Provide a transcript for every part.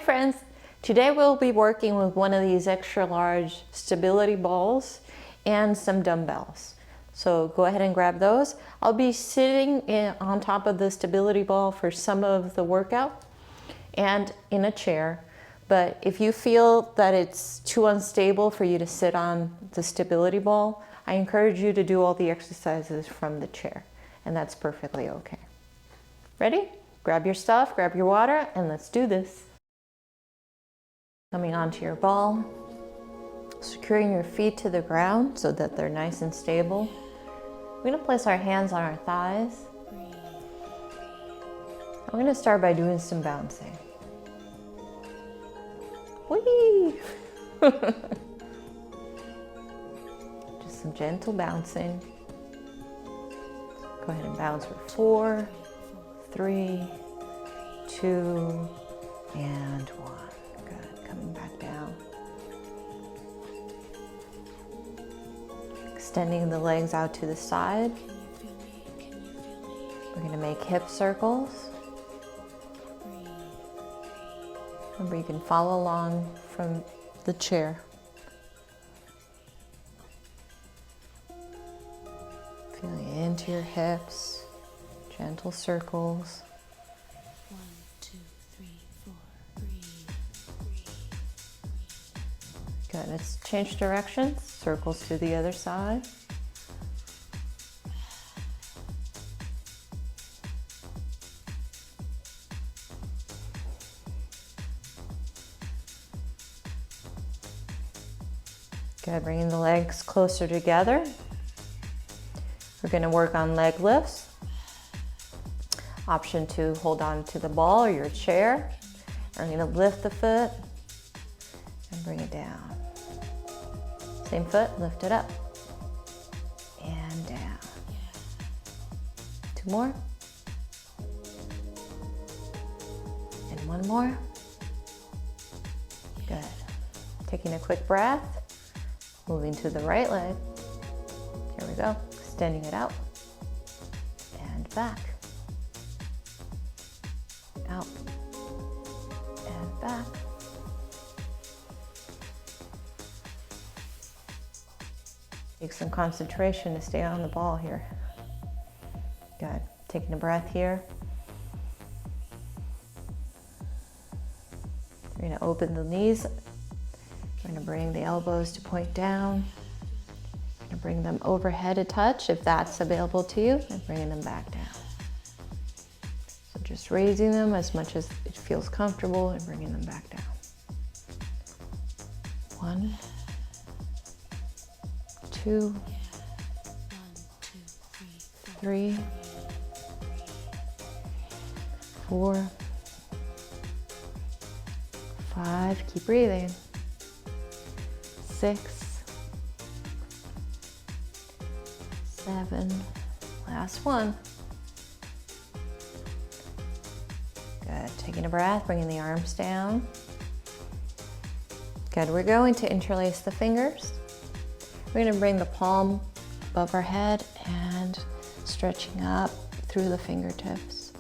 friends, today we'll be working with one of these extra large stability balls and some dumbbells. So go ahead and grab those. I'll be sitting on top of the stability ball for some of the workout and in a chair. But if you feel that it's too unstable for you to sit on the stability ball, I encourage you to do all the exercises from the chair, and that's perfectly okay. Ready? Grab your stuff, grab your water, and let's do this. Coming onto your ball, securing your feet to the ground so that they're nice and stable. We're going to place our hands on our thighs. We're going to start by doing some bouncing. Whee! Just some gentle bouncing. Go ahead and bounce for 4, 3, 2, and 1. Good. Coming back down. Extending the legs out to the side. We're going to make hip circles. Remember, you can follow along from the chair. Feeling into your hips, gentle circles. 1, 2, 3, 4. Good. Let's change directions. Circles to the other side. Good. Bringing the legs closer together. We're going to work on leg lifts. Option 2, hold on to the ball or your chair. We're going to lift the foot and bring it down. Same foot, lift it up and down. 2 more. And 1 more. Good. Taking a quick breath. Moving to the right leg. Here we go. Extending it out and back. Out and back. Take some concentration to stay on the ball here. Good. Taking a breath here. We're going to open the knees. We're going to bring the elbows to point down. We're going to bring them overhead a touch if that's available to you, and bringing them back down. So just raising them as much as it feels comfortable and bringing them back down. 1, 2, 3, 4, 5. Keep breathing. 6, 7. Last one. Good. Taking a breath, bringing the arms down. Good. We're going to interlace the fingers. We're going to bring the palm above our head and stretching up through the fingertips.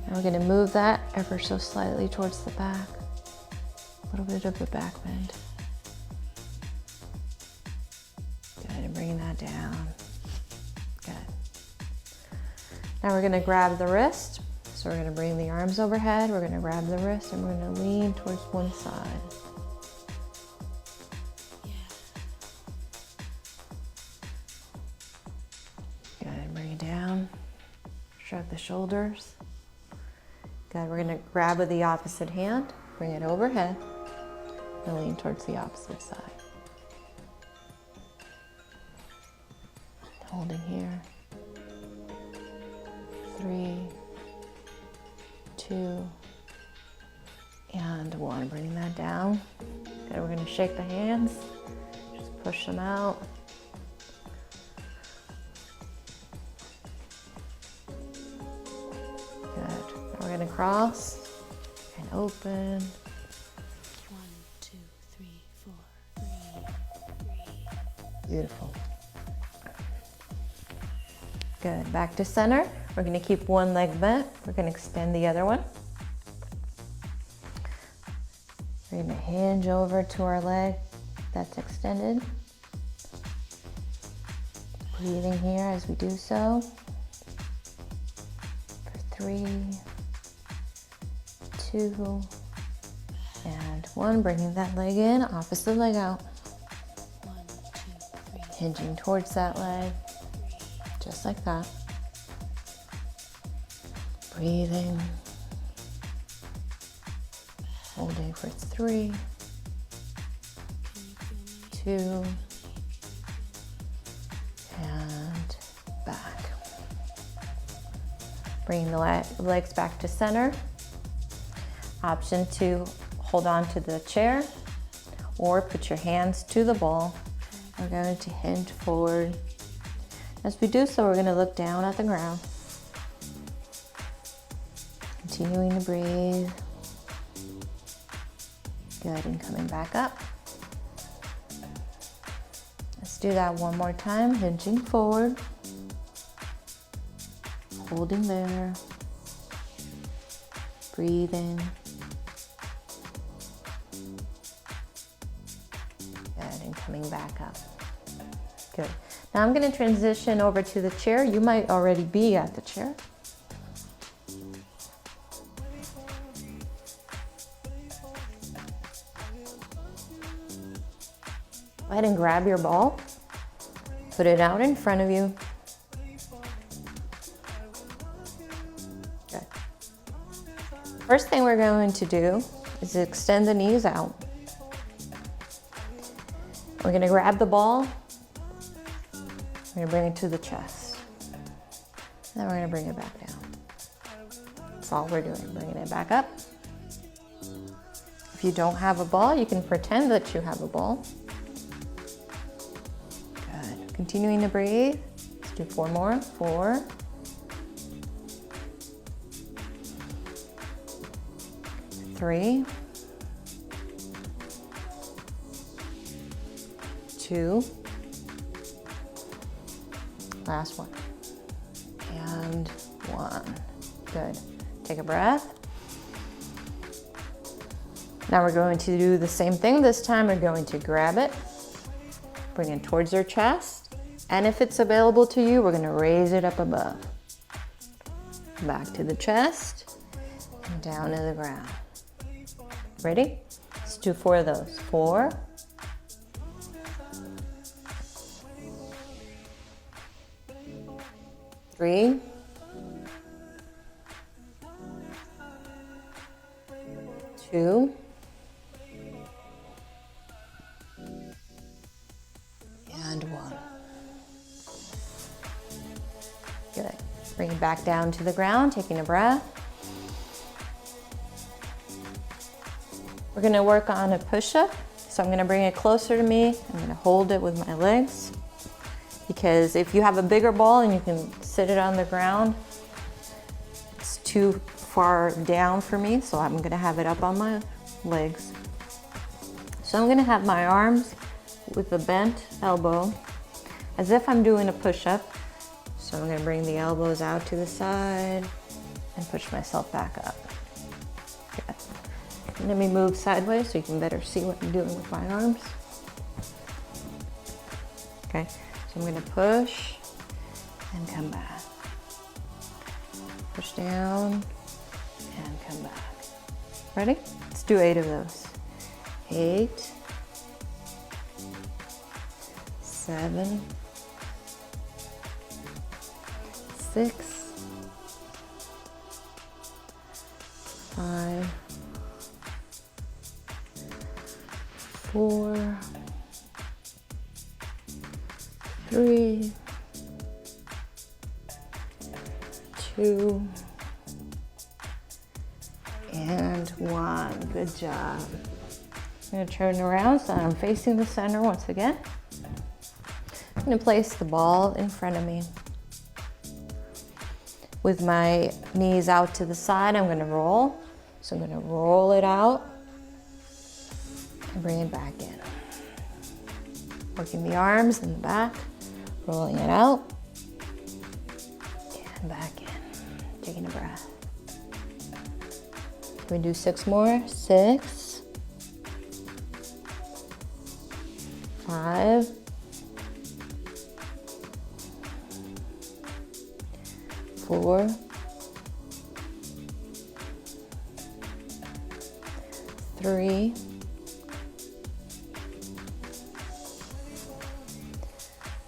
And we're going to move that ever so slightly towards the back. A little bit of a back bend. Good. And bringing that down. Good. Now we're going to grab the wrist. So we're going to bring the arms overhead. We're going to grab the wrist and we're going to lean towards one side. Shrug the shoulders. Good. We're going to grab with the opposite hand, bring it overhead, and lean towards the opposite side. Holding here. 3, 2, and 1. Bringing that down. Good. We're going to shake the hands. Just push them out. We're going to cross and open. 1, 2, 3, 4. Beautiful. Good. Back to center. We're going to keep one leg bent. We're going to extend the other one. We're gonna hinge over to our leg that's extended. Breathing here as we do so. For 3, 2, and 1. Bringing that leg in, opposite leg out. 1, 2, 3. Hinging towards that leg, just like that. Breathing. Holding for 3, 2, and back. Bringing the legs back to center. Option to hold on to the chair or put your hands to the ball. We're going to hinge forward. As we do so, we're going to look down at the ground. Continuing to breathe. Good, and coming back up. Let's do that one more time, hinging forward. Holding there. Breathing. Good, and coming back up. Good. Now I'm going to transition over to the chair. You might already be at the chair. Go ahead and grab your ball. Put it out in front of you. Good. First thing we're going to do is extend the knees out. We're going to grab the ball. We're going to bring it to the chest. Then we're going to bring it back down. That's all we're doing, bringing it back up. If you don't have a ball, you can pretend that you have a ball. Good. Continuing to breathe. Let's do 4 more. 4. 3. 2. Last one. And 1. Good. Take a breath. Now we're going to do the same thing. This time we're going to grab it, bring it towards our chest, and if it's available to you, we're going to raise it up above. Back to the chest and down to the ground. Ready? Let's do 4 of those. 4. 3. 2. And 1. Good. Bring it back down to the ground, taking a breath. We're going to work on a push-up. So I'm going to bring it closer to me. I'm going to hold it with my legs. Because if you have a bigger ball and you can sit it on the ground, it's too far down for me, so I'm going to have it up on my legs. So I'm going to have my arms with a bent elbow as if I'm doing a push-up. So I'm going to bring the elbows out to the side and push myself back up. Good. And let me move sideways so you can better see what I'm doing with my arms. Okay. So I'm going to push and come back. Push down and come back. Ready? Let's do 8 of those. 8, 7, 6, 5, 4, 3, 2, and 1. Good job. I'm going to turn around so I'm facing the center once again. I'm going to place the ball in front of me. With my knees out to the side, I'm going to roll. So I'm going to roll it out and bring it back in. Working the arms in the back, rolling it out and back in. Taking a breath. Can we do 6 more? 6, 5, 4, 3,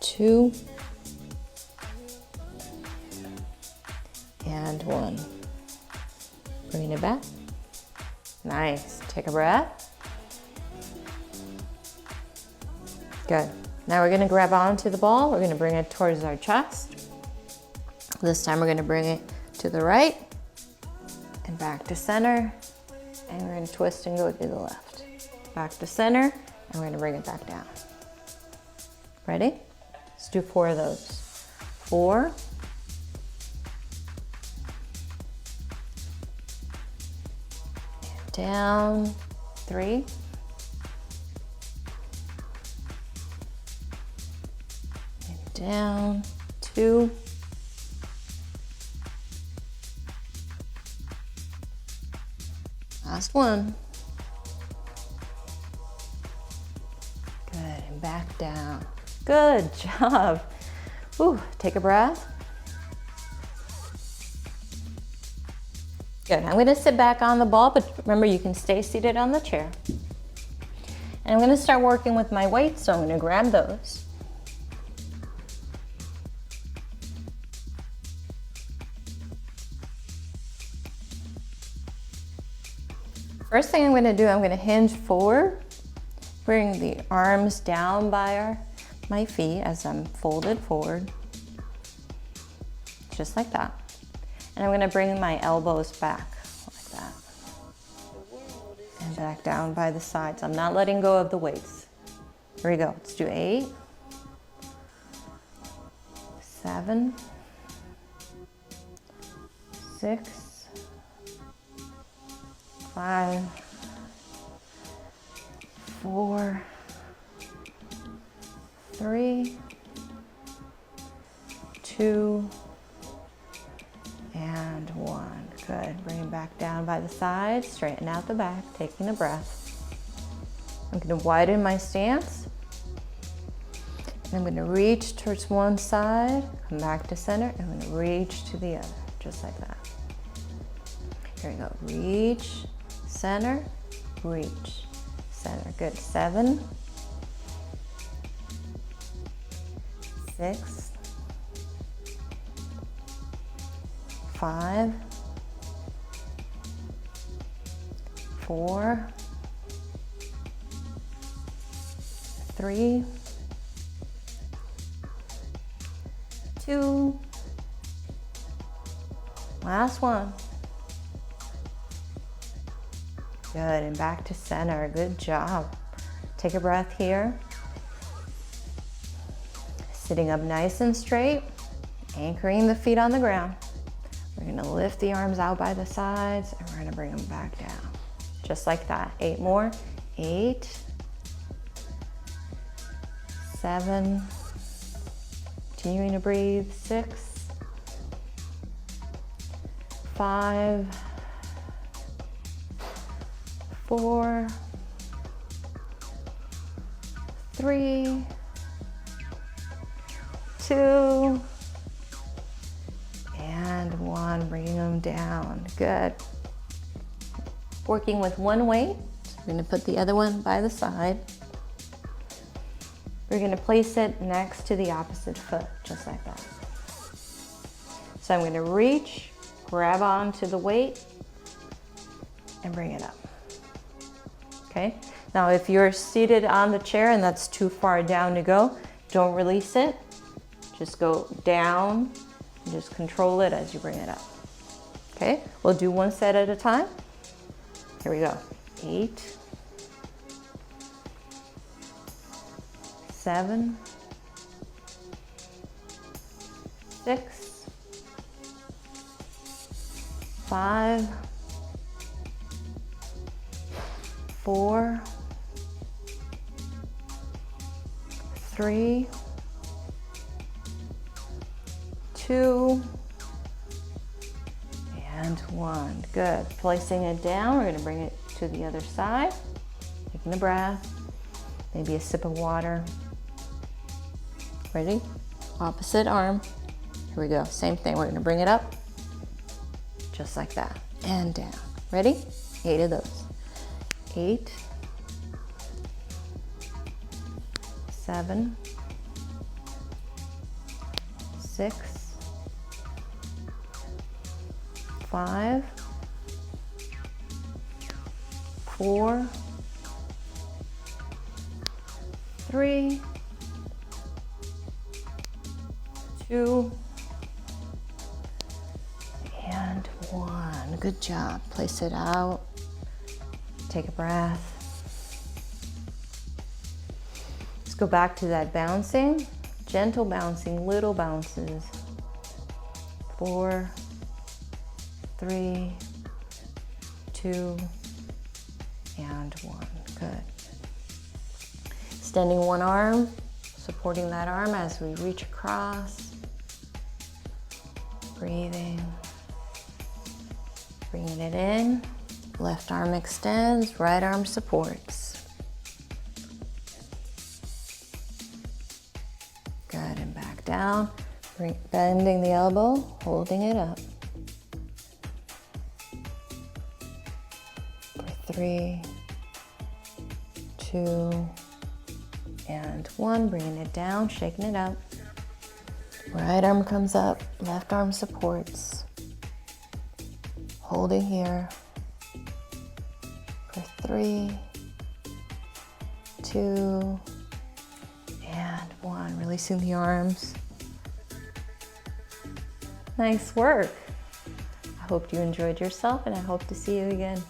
2, and 1. Bringing it back. Nice. Take a breath. Good. Now we're going to grab onto the ball. We're going to bring it towards our chest. This time we're going to bring it to the right and back to center. And we're going to twist and go to the left. Back to center, and we're going to bring it back down. Ready? Let's do 4 of those. 4. And down. 3. And down. 2. Last one. Good, and back down. Good job. Ooh, take a breath. Good, I'm gonna sit back on the ball, but remember you can stay seated on the chair. And I'm gonna start working with my weights, so I'm gonna grab those. First thing I'm going to do, I'm going to hinge forward, bring the arms down by my feet as I'm folded forward, just like that. And I'm going to bring my elbows back like that. And back down by the sides. I'm not letting go of the weights. Here we go. Let's do 8, 7, 6, 5, 4, 3, 2, and 1. Good. Bring it back down by the sides, straighten out the back, taking a breath. I'm going to widen my stance. And I'm going to reach towards one side, come back to center, and I'm going to reach to the other, just like that. Here we go. Reach, center, reach, center. Good. 7, 6, 5, 4, 3, 2, last one. Good, and back to center. Good job. Take a breath here. Sitting up nice and straight, anchoring the feet on the ground. We're gonna lift the arms out by the sides and we're gonna bring them back down. Just like that. 8 more. 8, 7, continuing to breathe. 6, 5, 4, 3, 2, and 1. Bringing them down. Good. Working with one weight. We're going to put the other one by the side. We're going to place it next to the opposite foot, just like that. So I'm going to reach, grab onto the weight, and bring it up. Okay? Now if you're seated on the chair and that's too far down to go, don't release it. Just go down and just control it as you bring it up. Okay? We'll do one set at a time. Here we go. 8, 7, 6, 5, 4, 3, 2, and 1. Good. Placing it down, we're going to bring it to the other side. Taking a breath. Maybe a sip of water. Ready? Opposite arm. Here we go. Same thing. We're going to bring it up. Just like that. And down. Ready? 8 of those. 8, 7, 6, 5, 4, 3, 2, and 1. Good job. Place it out. Take a breath. Let's go back to that bouncing. Gentle bouncing, little bounces. 4, 3, 2, and 1. Good. Extending one arm, supporting that arm as we reach across. Breathing. Bringing it in. Left arm extends, right arm supports. Good, and back down. Bending the elbow, holding it up. For 3, 2, and 1. Bringing it down, shaking it out. Right arm comes up, left arm supports. Holding here. For 3, 2, and 1. Releasing the arms. Nice work. I hope you enjoyed yourself, and I hope to see you again.